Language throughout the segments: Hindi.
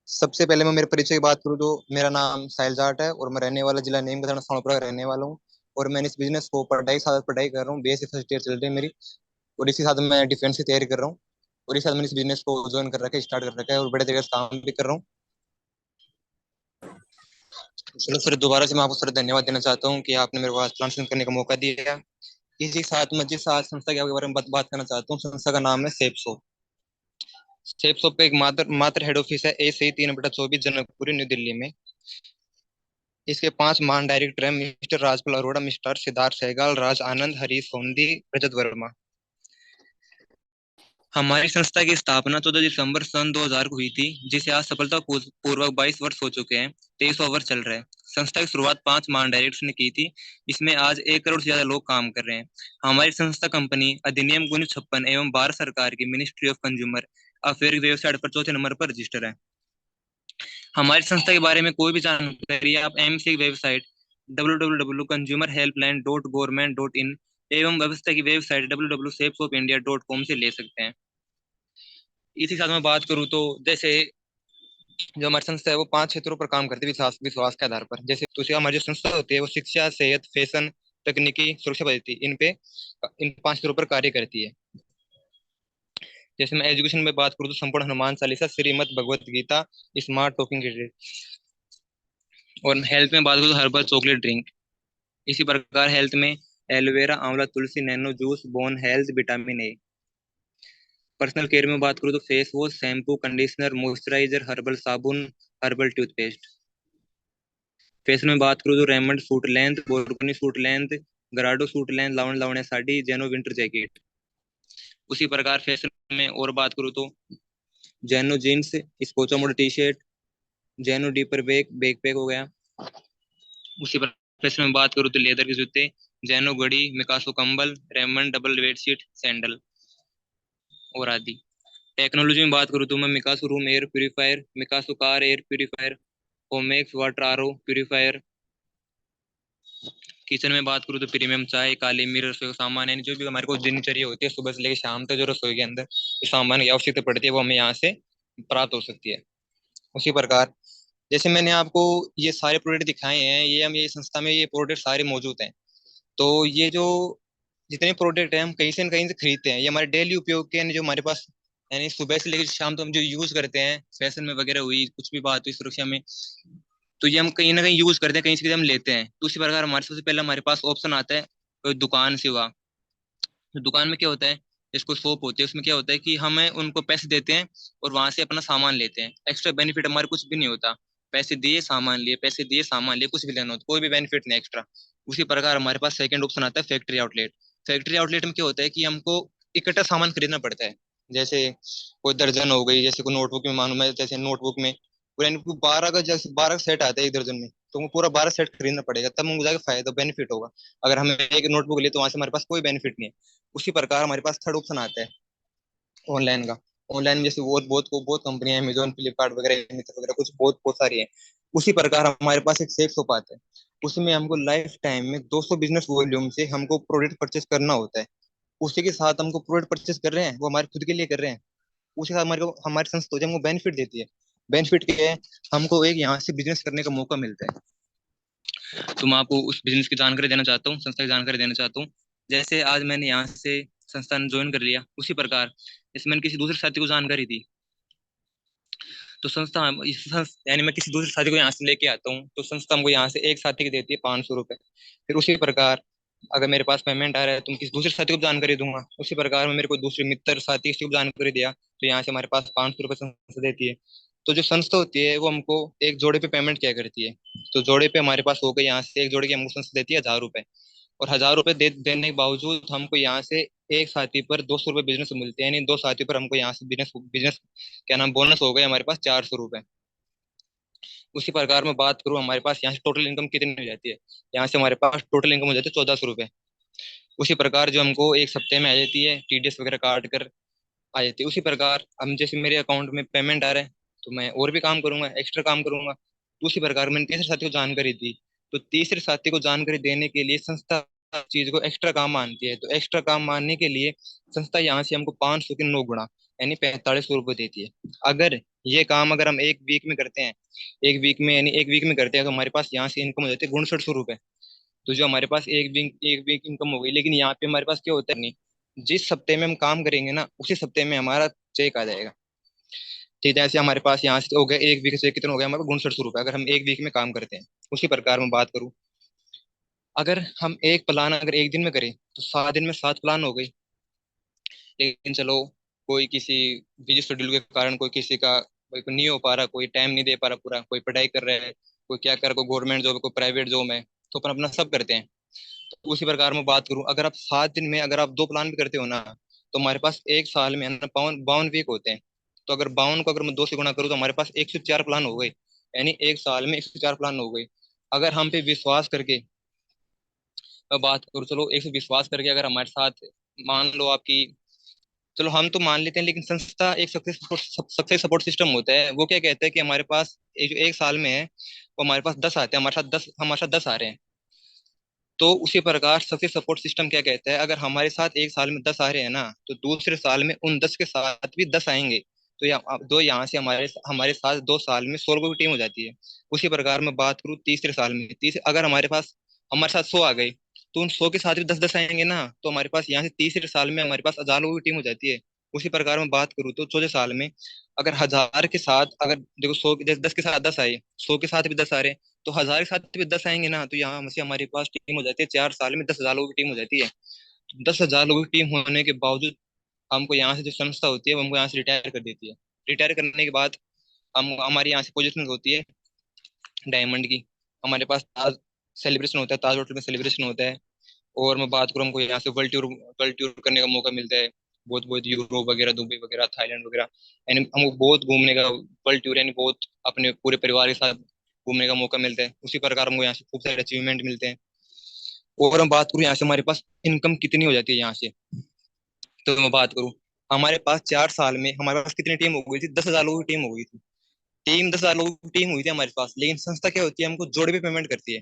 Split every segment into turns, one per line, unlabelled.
सबसे पहले मैं मेरे परिचय की बात करूँ तो मेरा नाम साहिल जाट है और मैं रहने वाला जिला नीम का थाना सोनपुरा का रहने वाला हूँ। और मैंने इस बिजनेस को पढ़ाई साथ पढ़ाई कर रहा हूँ, बीएससी फर्स्ट ईयर चल रही है मेरी। और इसी साथ मैं डिफेंस की तैयारी कर रहा हूँ। और इसी साथ मैंने इस बिजनेस को ज्वाइन कर रखा है, स्टार्ट कर रखा है और बड़े तरीके से काम भी कर रहा हूँ। चलो फिर दोबारा से मैं आपको सर धन्यवाद देना चाहता हूँ कि आपने मेरे को आज प्लान करने का मौका दिया। इसी के साथ मैं जिस आज संस्था के बारे में बात करना चाहता हूँ, संस्था का नाम है सेप्सो। सेप्सो पे एक मात्र मात्र हेड ऑफिस है, A3/24 जनकपुरी न्यू दिल्ली में। इसके 5 महान डायरेक्टर हैं, मिस्टर राजपाल अरोड़ा, मिस्टर सिद्धार्थ सहगल, राज आनंद, हरीश सोंधी, रजत वर्मा। हमारी संस्था की स्थापना 14 दिसंबर सन 2000 को हुई थी, जिसे आज सफलता पूर्वक 22 वर्ष हो चुके हैं। 23वां वर्ष चल रहा है। संस्था की शुरुआत 5 महान डायरेक्टर्स ने की थी। इसमें आज 1 करोड़ से ज्यादा लोग काम कर रहे हैं। हमारी संस्था कंपनी अधिनियम 1956 एवं भारत सरकार की मिनिस्ट्री ऑफ कंज्यूमर अफेयर की वेबसाइट पर चौथे नंबर पर रजिस्टर है। हमारी संस्था के बारे में कोई भी जानकारी आप एमसी की वेबसाइट www.consumerhelpline.government.in एवं व्यवस्था की वेबसाइट www.safesofindia.com से ले सकते हैं। इसी के साथ मैं बात करूँ तो जैसे जो हमारी संस्था है वो 5 क्षेत्रों पर काम करती है, विश्वास विश्वास के आधार पर। जैसे दूसरी हमारी जो संस्था होती है वो शिक्षा, सेहत, फैशन, तकनीकी, सुरक्षा पद्धति, इन 5 क्षेत्रों पर कार्य करती है। जैसे मैं एजुकेशन में बात करूँ तो संपूर्ण हनुमान चालीसा, श्रीमद् भगवत गीता, स्मार्ट टॉकिंग, और हेल्थ में बात करूँ तो हर्बल चॉकलेट ड्रिंक। इसी प्रकार हेल्थ में एलोवेरा, आंवला, तुलसी, nano juice, bone health, vitamin A. Personal care में बात करूँ तो face wash, shampoo, conditioner, moisturiser, herbal साबुन, हर्बल टूथपेस्ट। फैशन में बात करूँ तो रेमंड सूट लेंथ, बोरकुनी सूट लेंथ, गराडो सूट लेंथ, लावण लावण्य साड़ी, जैनो विंटर जैकेट। उसी प्रकार फैशन में और बात करूँ तो जैनो जीन्स, स्पोचा मोड टी शर्ट, जैनो डीपर बैकपैक हो गया। उसी पर फैशन में बात करूँ तो लेदर के जूते, जैनो घड़ी, मिकासो कंबल, रेमंड डबल बेडशीट, सैंडल और आदि। टेक्नोलॉजी में बात करूँ तो मैं मिकासो रूम एयर प्यूरीफायर, मिकासो कार एयर प्यूरीफायर, ओमेक्स वाटर आरओ प्यूरीफायर। किचन में बात करूँ तो प्रीमियम चाय, काली मिर्च, रसोई का सामान, यानी जो भी हमारे को दिनचर्या होती है सुबह से लेकर शाम तक जो रसोई के अंदर जो सामान की आवश्यकता पड़ती है वो हमें यहाँ से प्राप्त हो सकती है। उसी प्रकार जैसे मैंने आपको ये सारे प्रोडक्ट दिखाए हैं, ये हम ये संस्था में ये प्रोडक्ट सारे मौजूद हैं। तो ये जो जितने प्रोडक्ट हैं हम कहीं से न कहीं से खरीदते हैं, ये हमारे डेली उपयोग के, यानी जो हमारे पास, यानी सुबह से लेकर शाम तक हम जो यूज करते हैं, फैशन में वगैरह हुई, कुछ भी बात हुई सुरक्षा में, तो ये हम कहीं ना कहीं यूज करते हैं, कहीं से कहीं हम लेते हैं। तो उसी प्रकार हमारे सबसे पहले हमारे पास ऑप्शन आता है कोई दुकान से हुआ। तो दुकान में क्या होता है, जिसको शॉप होती है उसमें क्या होता है कि हमें उनको पैसे देते हैं और वहां से अपना सामान लेते हैं। एक्स्ट्रा बेनिफिट हमारे कुछ भी नहीं होता। पैसे दिए सामान लिए, पैसे दिए सामान लिए, कुछ भी लेना होता, कोई भी बेनिफिट नहीं एक्स्ट्रा। उसी प्रकार हमारे पास सेकंड ऑप्शन आता है फैक्ट्री आउटलेट। फैक्ट्री आउटलेट में क्या होता है कि हमको इकट्ठा सामान खरीदना पड़ता है। जैसे कोई दर्जन हो गई, जैसे कोई नोटबुक में मालूम है, जैसे नोटबुक में पूरा 12 का, जैसे 12 सेट आता है एक दर्जन में, तो वो पूरा 12 सेट खरीदना पड़ेगा, तब मुझे जाके फायदा बेनिफिट होगा। अगर हमें एक नोटबुक ले तो वहां से हमारे पास कोई बेनिफिट नहीं है। उसी प्रकार हमारे पास थर्ड ऑप्शन आता है ऑनलाइन का। ऑनलाइन में जैसे बहुत बहुत बहुत कंपनियां, अमेजोन, फ्लिपकार्ट वगैरह, मित्र वगैरह, कुछ बहुत बहुत सारी है। उसी प्रकार हमारे पास एक सेफ शॉप आता है। उसमें हमको लाइफ टाइम में 200 बिजनेस वॉल्यूम से हमको प्रोडक्ट परचेस करना होता है। उसी के साथ हमको प्रोडक्ट परचेस कर रहे हैं, वो हमारे खुद के लिए कर रहे हैं। उसके साथ हमारे को हमारी संस्था जो हमको बेनिफिट देती है। बेनिफिट क्या है, हमको एक यहाँ से बिजनेस करने का मौका मिलता है। तो मैं आपको उस बिजनेस की जानकारी देना चाहता हूँ, संस्था की जानकारी देना चाहता हूँ। जैसे आज मैंने यहाँ से संस्थान ज्वाइन कर लिया, उसी प्रकार इसमें मैंने किसी दूसरे साथी को जानकारी दी, तो संस्था यानी मैं किसी दूसरे साथी को यहाँ से लेके आता हूँ, तो संस्था हमको यहाँ से एक साथी की देती है 500 रुपये। फिर उसी प्रकार अगर मेरे पास पेमेंट आ रहा है तो मैं किसी दूसरे साथी को जानकारी दूंगा। उसी प्रकार में मेरे को दूसरे मित्र साथी किसी को जानकारी दिया तो यहाँ से हमारे पास 500 रुपये संस्था देती है। तो जो संस्था होती है वो हमको एक जोड़े पे पेमेंट क्या करती है, तो जोड़े पे हमारे पास हो गए, यहाँ से एक जोड़े की हमको संस्था देती है 1000 रुपये। और 1000 रुपये देने के बावजूद हमको यहाँ से एक साथी पर 200 रुपये बिजनेस मिलते हैं, यानी दो साथी पर हमको यहाँ से बिजनेस बिजनेस क्या नाम बोनस हो गए हमारे पास 400 रुपये। उसी प्रकार में बात करूँ हमारे पास यहाँ से टोटल इनकम कितनी हो जाती है, यहाँ से हमारे पास टोटल इनकम हो जाती है 1400 रुपये। उसी प्रकार जो हमको एक सप्ते में आ जाती है, टीडीएस वगैरह काट कर आ जाती है। उसी प्रकार हम जैसे मेरे अकाउंट में पेमेंट आ रहा है तो मैं और भी काम करूंगा, एक्स्ट्रा काम करूंगा। तो उसी प्रकार मैंने तीसरे साथी को जानकारी दी। तो तीसरे साथी को जानकारी देने के लिए संस्था चीज को एक्स्ट्रा काम मानती है, तो एक्स्ट्रा काम मानने के लिए संस्था यहाँ से हमको 500 के 9 गुना यानी 4500 रुपये देती है। अगर ये काम अगर हम एक वीक में करते हैं, एक वीक में यानी एक वीक में करते हैं, तो हमारे पास यहाँ से इनकम हो जाती है 6900 रुपये। तो जो हमारे पास एक वीक इनकम हो गई, लेकिन यहाँ पे हमारे पास क्या होता है नहीं, जिस हफ्ते में हम काम करेंगे ना उसी हफ्ते में हमारा चेक आ जाएगा। ठीक है, जैसे हमारे पास यहाँ से हो गया एक वीक से कितना हो गया हमारे 6900 रुपये, अगर हम एक वीक में काम करते हैं। उसी प्रकार मैं बात करूँ, अगर हम एक प्लान अगर एक दिन में करें तो 7 दिन में 7 प्लान हो गई। लेकिन चलो, कोई किसी बिजी शेड्यूल के कारण कोई किसी का कोई नहीं हो पा रहा, कोई टाइम नहीं दे पा रहा पूरा, कोई पढ़ाई कर रहा है, कोई क्या कर रहा, कोई गवर्नमेंट जॉब, कोई प्राइवेट जॉब है, तो अपन अपना सब करते हैं। तो उसी प्रकार मैं बात करूं, अगर आप 7 दिन में अगर आप 2 प्लान भी करते हो ना, तो हमारे पास एक साल में है ना 52 वीक होते हैं। तो अगर 52 को अगर मैं 2 से गुणा करूँ तो हमारे पास 104 प्लान हो गए। यानी एक साल में 104 प्लान हो गए। अगर हम पे विश्वास करके मैं बात करूँ, चलो एक से विश्वास करके अगर हमारे साथ, मान लो आपकी, चलो हम तो मान लेते हैं, लेकिन संस्था एक सक्सेस सपोर्ट सिस्टम होता है, वो क्या कहता है कि हमारे पास जो एक साल में है वो हमारे पास 10 आते हैं, हमारे साथ 10 आ रहे हैं। तो उसी प्रकार सक्सेस सपोर्ट सिस्टम क्या कहता है, अगर हमारे साथ एक साल में 10 आ रहे हैं ना, तो दूसरे साल में उन 10 के साथ भी 10 आएंगे। तो दो यहाँ से हमारे हमारे साथ 2 साल में 100 लोगों की टीम हो जाती है। उसी प्रकार मैं बात करूँ तीसरे साल में, तीसरे अगर हमारे साथ 100 आ गए, तो उन 100 के साथ भी 10-10 आएंगे ना, तो हमारे पास यहाँ से तीसरे साल में हमारे पास 1000 लोगों की टीम हो जाती है। उसी प्रकार मैं बात करूँ तो चौथे साल में, अगर 1000 के साथ अगर देखो 100 10 के साथ 10 आए, 100 के साथ भी 10 आ रहे हैं, तो 1000 के साथ भी 10 आएंगे ना, तो यहाँ से हमारे पास टीम हो जाती है 4 साल में 10,000 लोगों की टीम हो जाती है। 10,000 लोगों की टीम होने के बावजूद हमको यहाँ से जो संस्था होती है वो हमको यहाँ से रिटायर कर देती है। रिटायर करने के बाद हम हमारी यहाँ से पोजीशन होती है डायमंड की। हमारे पास ताज सेलिब्रेशन होता है, ताज होटल में सेलिब्रेशन होता है। और मैं बात करूँ, हमको यहाँ से वर्ल्ड टूर करने का मौका मिलता है। बहुत बहुत यूरोप वगैरह, दुबई वगैरह, थाईलैंड वगैरह, यानी हमको बहुत घूमने का वर्ल्ड टूर, यानी बहुत अपने पूरे परिवार के साथ घूमने का मौका मिलता है। उसी प्रकार हमको यहाँ से खूब सारे अचीवमेंट मिलते हैं। और मैं बात करूँ यहाँ से हमारे पास इनकम कितनी हो जाती है यहाँ से, तो मैं बात करूँ, हमारे पास 4 साल में हमारे पास कितनी टीम हो गई थी, 10,000 लोगों की टीम हो गई थी। टीम 10,000 लोगों की टीम हुई थी हमारे पास, लेकिन संस्था क्या होती है, हमको जोड़े पे पेमेंट करती है।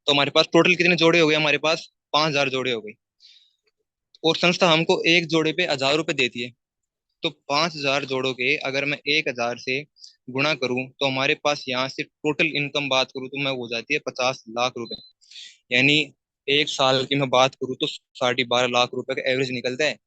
तो हमारे पास टोटल कितने जोड़े हो गए, हमारे पास 5,000 जोड़े हो गए। और संस्था हमको एक जोड़े पे 1,000 रुपए देती है। तो 5,000 जोड़ों के अगर मैं 1,000 से गुणा करूं, तो हमारे पास यहाँ से टोटल इनकम बात करूं तो मैं हो जाती है 50 लाख रुपए। यानी एक साल की मैं बात करूं तो 12.5 लाख रुपए का एवरेज निकलता है।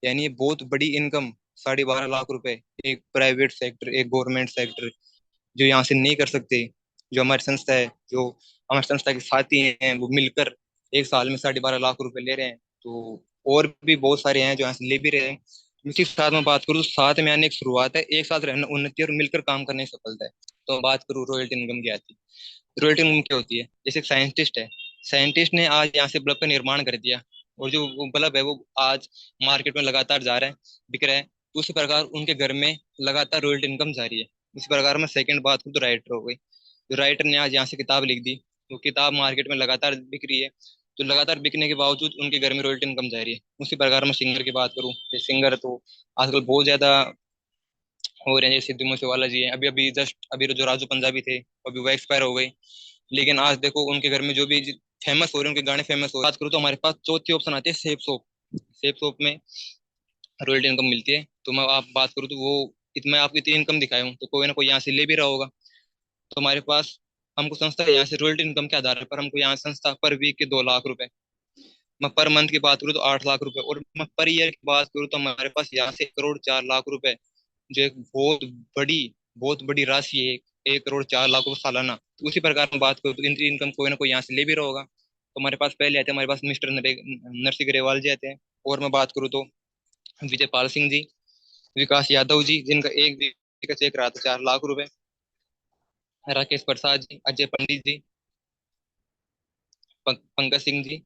यानी ये बहुत बड़ी इनकम, 12.5 लाख रुपए एक प्राइवेट सेक्टर, एक गवर्नमेंट सेक्टर जो यहाँ से नहीं कर सकते, जो हमारी संस्था है, जो हमारी संस्था के साथी हैं, वो मिलकर एक साल में 12.5 लाख रुपए ले रहे हैं। तो और भी बहुत सारे हैं जो यहाँ से ले भी रहे हैं। इसी साथ में बात करूँ तो साथ में आने एक शुरुआत है, एक साथ रहना उन्नति और मिलकर काम करने की सफलता है। तो बात करूँ रॉयल्टी इनकम की आती है। रॉयल्टी इनकम क्या होती है, जैसे एक साइंटिस्ट है, साइंटिस्ट ने आज यहाँ से बल्ब का निर्माण कर दिया, और जो वो बल्ब है वो आज मार्केट में लगातार जा रहा है, बिक रहा है। तो उसी प्रकार उनके घर में लगातार रॉयल्टी इनकम जारी है। इसी प्रकार में सेकंड बात करूँ तो राइटर हो गई। जो राइटर ने आज यहाँ से किताब लिख दी, तो किताब मार्केट में लगातार बिक रही है। तो लगातार बिकने के बावजूद उनके घर में रॉयल्टी इनकम जारी है। उसी प्रकार मैं सिंगर की बात करूँ, सिंगर तो आजकल बहुत ज्यादा हो रहे हैं। जैसे सिद्धू मूसेवाला जी हैं, अभी अभी जस्ट अभी जो राजू पंजाबी थे, अभी वो एक्सपायर हो गए। लेकिन आज देखो उनके घर में जो भी फेमस हो रहे हैं, उनके गाने फेमस हो रहे हैं। बात करूँ तो हमारे पास चौथी ऑप्शन आती है सेफ शॉप। सेफ शॉप में रॉयल्टी इनकम मिलती है। तो मैं आप बात करूँ तो वो मैं आपको इतनी इनकम दिखाया हूँ, तो कोई ना कोई यहाँ से ले भी रहा होगा। तो हमारे पास हमको संस्था यहाँ से रॉयल्टी इनकम के आधार पर हमको यहाँ संस्था पर वीक के 2 लाख रुपए, मैं पर मंथ की बात करूँ तो 8 लाख रुपए, और मैं पर ईयर की बात करूँ तो हमारे पास यहाँ से 1,04 लाख रुपए, जो एक बड़ी बहुत बड़ी राशि है। 1,04 लाख रुपए सालाना। तो उसी प्रकार में बात करूँ तो इनकी इनकम कोई ना कोई यहाँ से ले भी रहा होगा। तो हमारे पास पहले आते हैं, हमारे पास मिस्टर नरसिंह ग्रेवाल जी आते हैं। और मैं बात करूँ तो विजय पाल सिंह जी, विकास यादव जी, जिनका एक वीक का चेक रहा था 4 लाख रुपए, राकेश प्रसाद जी, अजय पंडित जी, पंकज सिंह जी।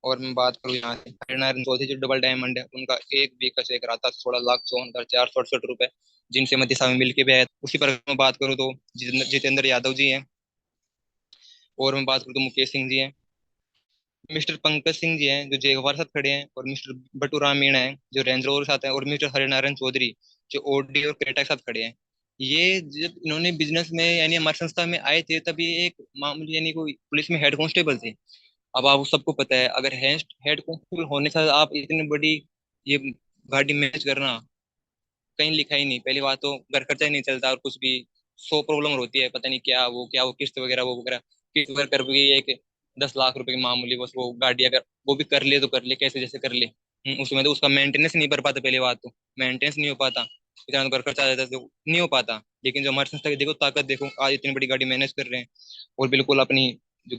और मैं बात करूँ यहाँ से हरिनारायण चौधरी, जो डबल डायमंड है, उनका एक वीक का चेक रहा था 16,54,468 रुपए, जिनसे मैं दिशा में मिलके भी आया। उसी पर मैं बात करूँ तो जितेंद्र यादव जी हैं। और मैं बात करूँ तो मुकेश सिंह जी हैं, मिस्टर पंकज सिंह जी हैं जो जेगवार साथ खड़े हैं, और मिस्टर बटू राम मीणा हैं जो रेंज रोवर साथ हैं, और मिस्टर हरिनारायण चौधरी जो ओडी और क्रेटा के साथ खड़े हैं। ये जब इन्होंने बिजनेस में यानी हमारी संस्था में आए थे, तब ये एक मामूली यानी कोई पुलिस में हेड कांस्टेबल थे। अब आप सबको पता है, अगर हेड हेड कांस्टेबल होने से आप इतनी बड़ी ये गाड़ी मैनेज करना, कहीं लिखा ही नहीं। पहली बात तो घर खर्चा ही नहीं चलता, और कुछ भी 100 प्रॉब्लम होती है, पता नहीं क्या वो किस्त वगैरह वो वगैरह। किस्त वगैरह कर भी एक 10 लाख रुपए की मामूली, बस वो गाड़ी अगर वो भी कर ले तो कर ले कैसे जैसे कर ले। उसमें तो उसका मेंटेनेंस नहीं कर पाता, पहली बात तो मेंटेनेंस नहीं हो पाता, इतना तो घर खर्चा आ जाता है, तो नहीं हो पाता। लेकिन जो हमारी संस्था की देखो ताकत, देखो आज इतनी बड़ी गाड़ी मैनेज कर रहे हैं, और बिल्कुल अपनी जो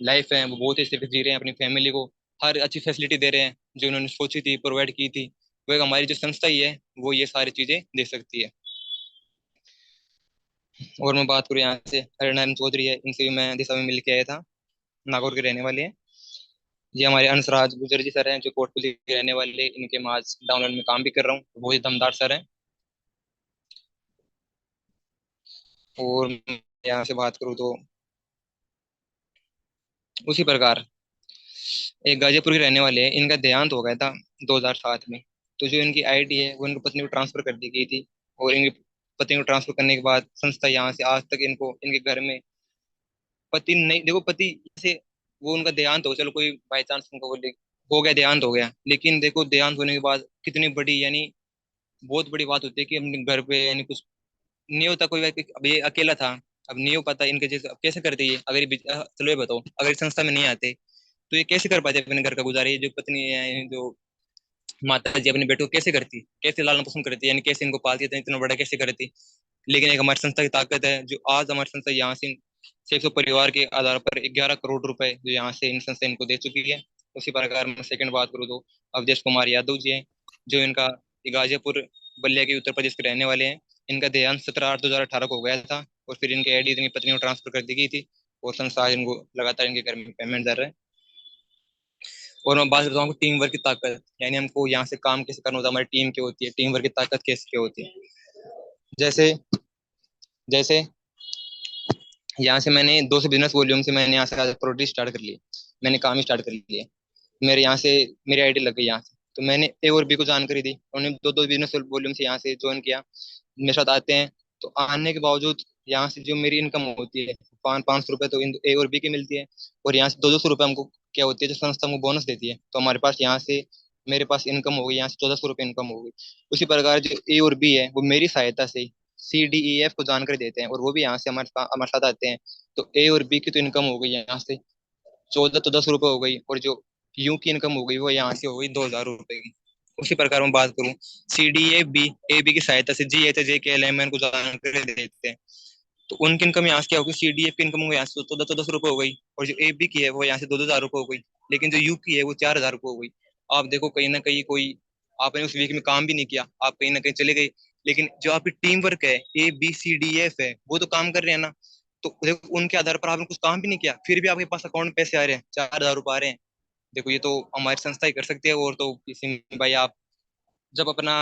लाइफ है वो बहुत ही अच्छे से जी रहे हैं, अपनी फैमिली को हर अच्छी फैसिलिटी दे रहे हैं जो उन्होंने सोची थी, प्रोवाइड की थी। वो एक हमारी जो संस्था ही है वो ये सारी चीजें दे सकती है। और मैं बात करूँ यहाँ से हरिनारायण चौधरी है, इनसे भी मैं दिशा में मिल के आया था, नागौर के रहने वाले हैं। ये हमारे अंशराज गुजर जी सर हैं जो कोटपुली के रहने वाले, इनके मैं आज डाउनलोड में काम भी कर रहा हूँ, बहुत ही दमदार सर हैं। और मैं यहाँ से बात करूँ तो उसी प्रकार एक गाजीपुर के रहने वाले हैं, इनका देहांत हो गया था 2007 में। तो जो इनकी आईडी है वो इनको पत्नी को ट्रांसफर कर दी गई थी, और इनकी पत्नी को ट्रांसफर करने के बाद संस्था यहाँ से आज तक इनको इनके घर में पति नहीं, देखो पति से वो उनका देहांत हो, चलो कोई बाई चांस उनको बोले हो गया देहांत हो गया, लेकिन देखो देहांत होने के बाद कितनी बड़ी यानी बहुत बड़ी बात होती है कि अपने घर पे यानी कुछ नहीं होता, कोई व्यक्ति अब ये अकेला था, अब नहीं हो पाता इनके जैसे, अब कैसे करते ये अगर चलो ये बताओ अगर इस संस्था में नहीं आते तो ये कैसे कर पाते अपने घर का गुजारा। ये जो पत्नी है, जो माता जी अपने बेटों को कैसे करती, कैसे लालन पोषण करती, यानी कैसे इनको पालती है, इतना बड़ा कैसे करती। लेकिन एक हमारी संस्था की ताकत है जो आज हमारी संस्था यहाँ से 600 परिवार के आधार पर 11 करोड़ रुपए जो यहाँ से इन संस्था इनको दे चुकी है। उसी प्रकार मैं सेकंड बात करूँ तो अवधेश कुमार यादव जी हैं, जो इनका गाजियापुर बलिया के उत्तर प्रदेश के रहने वाले हैं। इनका देहांत 17/8/2018 को हो गया था, और फिर इनके आईडी इनकी पत्नी को ट्रांसफर कर दी गई थी, और संस्था आज इनको लगातार इनके घर में पेमेंट दे रहा है। और मैं बात करता हूँ टीम वर्क की ताकत, यानी हमको यहाँ से काम कैसे करना होता है, हमारी टीम क्या होती है, टीम वर्क की ताकत कैसे क्या होती है। जैसे जैसे यहाँ से मैंने 200 बिजनेस वॉल्यूम से मैंने यहाँ से प्रोडक्ट स्टार्ट कर लिया, मैंने काम ही स्टार्ट कर लिया। मेरे यहाँ से मेरी आईडी लग गई यहाँ से, तो मैंने ए और बी को जानकारी दी, उन्होंने 2-2 बिजनेस वॉल्यूम से यहाँ से ज्वाइन किया, मेरे साथ आते हैं। तो आने के बावजूद यहाँ से जो मेरी इनकम होती है 500 रुपये तो ए और बी की मिलती है, और यहाँ से 200-200 रुपये हमको क्या होती है जो संस्था हमको बोनस देती है। तो हमारे पास यहाँ से मेरे पास इनकम हो गई, यहाँ से 1400 रुपये इनकम हो गई। उसी प्रकार जो ए और बी है वो मेरी सहायता से CDEF को जानकारी देते हैं, और वो भी यहाँ से हमारे साथ आते हैं। तो ए और बी की तो इनकम हो गई यहाँ से 14 तो 10 रुपये हो गई, और जो यू की इनकम हो गई वो यहाँ से हो गई 2000 रुपये की। उसी प्रकार मैं बात करूँ CDA बी की सहायता से GHJKLMN को जानकारी देते हैं। तो उनकी इनकम यहाँ से क्या होगी, CDF की इनकम यहाँ से 14-14 रुपये हो गई, और जो AB की है वो यहाँ से 2-2 हजार रुपये हो गई। लेकिन जो यू की है वो 4000 रुपये हो गई। आप देखो कहीं ना कहीं कोई आपने उस वीक में काम भी नहीं किया, आप कहीं ना कहीं चले गए, लेकिन जो आपकी टीम वर्क है ABCDF है वो तो काम कर रहे हैं ना। तो देखो उनके आधार पर आपने कुछ काम भी नहीं किया, फिर भी आपके पास अकाउंट में पैसे आ रहे हैं, 4000 रुपये आ रहे हैं। देखो ये तो हमारी संस्था ही कर सकती है, और तो किसी में भाई आप जब अपना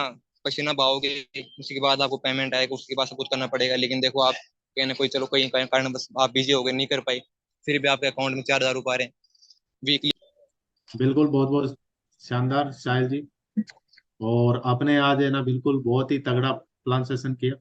पसीना बहाओगे उसके बाद आपको पेमेंट आएगा, उसके बाद सब कुछ करना पड़ेगा। लेकिन देखो आप कहीं ना कोई चलो कहीं कहीं कारण बस आप बिजी हो गए नहीं कर पाए, फिर भी आपके अकाउंट में 4000 रुपये आ रहे हैं वीकली।
बिल्कुल, बहुत बहुत शानदार साहिल जी। और आपने आज है ना बिल्कुल बहुत ही तगड़ा प्लान सेशन किया।